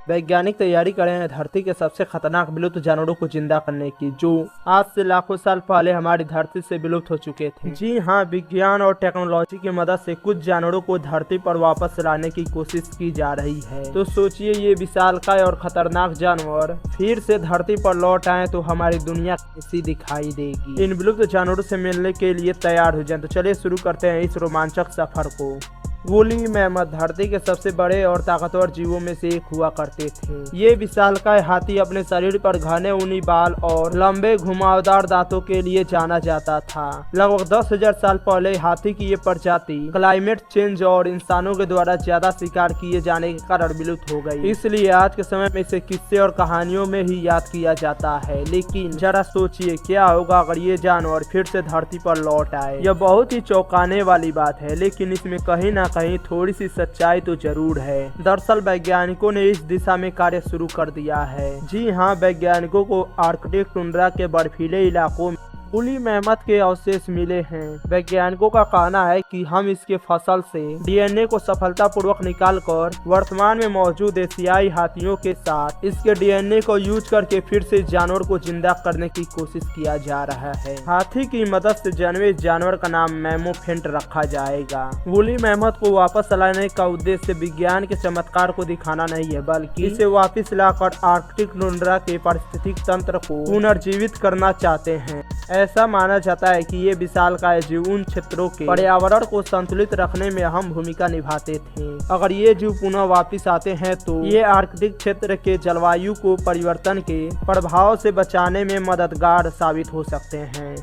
वैज्ञानिक तैयारी कर रहे हैं धरती के सबसे खतरनाक विलुप्त जानवरों को जिंदा करने की, जो आज से लाखों साल पहले हमारी धरती से विलुप्त हो चुके थे। जी हाँ, विज्ञान और टेक्नोलॉजी की मदद से कुछ जानवरों को धरती पर वापस लाने की कोशिश की जा रही है। तो सोचिए, ये विशालकाय और खतरनाक जानवर फिर से धरती पर लौट आए तो हमारी दुनिया कैसी दिखाई देगी। इन विलुप्त जानवरों से मिलने के लिए तैयार हो जाएं। तो चलिए शुरू करते हैं इस रोमांचक सफर को। वूली मैमथ धरती के सबसे बड़े और ताकतवर जीवों में से एक हुआ करते थे। ये विशालकाय हाथी अपने शरीर पर घने ऊनी बाल और लंबे घुमावदार दांतों के लिए जाना जाता था। लगभग 10,000 साल पहले हाथी की ये प्रजाति क्लाइमेट चेंज और इंसानों के द्वारा ज्यादा शिकार किए जाने के कारण विलुप्त हो गई। इसलिए आज के समय में इसे किस्से और कहानियों में ही याद किया जाता है। लेकिन जरा सोचिए, क्या होगा अगर ये जानवर फिर से धरती पर लौट आए। यह बहुत ही चौंकाने वाली बात है, लेकिन इसमें कहीं ना कहीं थोड़ी सी सच्चाई तो जरूर है। दरअसल वैज्ञानिकों ने इस दिशा में कार्य शुरू कर दिया है। जी हाँ, वैज्ञानिकों को आर्कटिक टुंड्रा के बर्फीले इलाकों में वूली मैमथ के अवशेष मिले हैं। वैज्ञानिकों का कहना है कि हम इसके फसल से डीएनए को सफलतापूर्वक निकालकर वर्तमान में मौजूद एशियाई हाथियों के साथ इसके डीएनए को यूज करके फिर से जानवर को जिंदा करने की कोशिश किया जा रहा है। हाथी की मदद से जन्मे इस जानवर का नाम मैमोफेंट रखा जाएगा। वूली मैमथ को वापस लाने का उद्देश्य विज्ञान के चमत्कार को दिखाना नहीं है, बल्कि इसे वापस लाकर आर्कटिक टुंड्रा के पारिस्थितिक तंत्र को पुनर्जीवित करना चाहते हैं। ऐसा माना जाता है कि ये विशालकाय जीव उन क्षेत्रों के पर्यावरण को संतुलित रखने में अहम भूमिका निभाते थे। अगर ये जीव पुनः वापस आते हैं तो ये आर्कटिक क्षेत्र के जलवायु को परिवर्तन के प्रभाव से बचाने में मददगार साबित हो सकते हैं।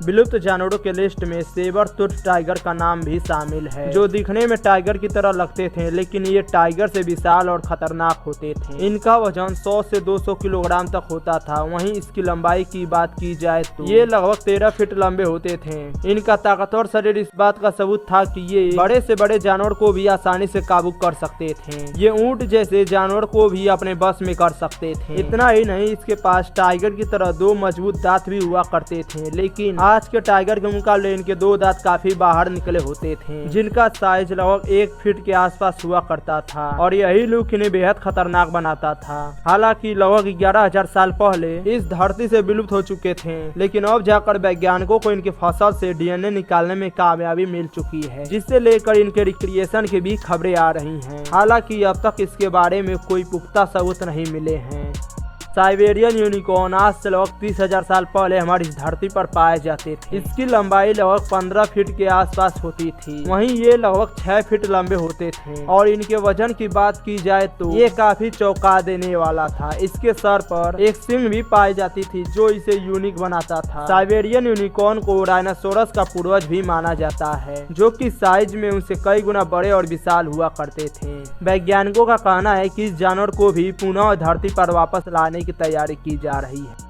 विलुप्त जानवरों के लिस्ट में सेबर टूथ टाइगर का नाम भी शामिल है, जो दिखने में टाइगर की तरह लगते थे, लेकिन ये टाइगर से विशाल और खतरनाक होते थे। इनका वजन 100 से 200 किलोग्राम तक होता था। वहीं इसकी लंबाई की बात की जाए तो ये लगभग 13 फीट लंबे होते थे। इनका ताकतवर शरीर इस बात का सबूत था कि ये बड़े से बड़े जानवर को भी आसानी से काबू कर सकते थे। ये ऊंट जैसे जानवर को भी अपने बस में कर सकते थे। इतना ही नहीं, इसके पास टाइगर की तरह 2 मजबूत दांत भी हुआ करते थे, लेकिन आज के टाइगर के मुकाबले इनके 2 दांत काफी बाहर निकले होते थे, जिनका साइज लगभग 1 फीट के आसपास हुआ करता था, और यही लुक इन्हें बेहद खतरनाक बनाता था। हालांकि लगभग 11,000 साल पहले इस धरती से विलुप्त हो चुके थे, लेकिन अब जाकर वैज्ञानिकों को इनके फसल से डीएनए निकालने में कामयाबी मिल चुकी है, जिससे लेकर इनके रिक्रिएशन की भी खबरें आ रही हैं। हालांकि अब तक इसके बारे में कोई पुख्ता सबूत नहीं मिले हैं। साइबेरियन यूनिकॉर्न आज से लगभग 30,000 साल पहले हमारी धरती पर पाए जाते थे। इसकी लंबाई लगभग 15 फीट के आसपास होती थी। वहीं ये लगभग 6 फीट लंबे होते थे, और इनके वजन की बात की जाए तो ये काफी चौंका देने वाला था। इसके सर पर एक सींग भी पाई जाती थी, जो इसे यूनिक बनाता था। साइबेरियन यूनिकॉर्न को डायनासोरस का पूर्वज भी माना जाता है, जो कि साइज में उनसे कई गुना बड़े और विशाल हुआ करते थे। वैज्ञानिकों का कहना है कि इस जानवर को भी पुनः धरती पर वापस लाने की तैयारी की जा रही है।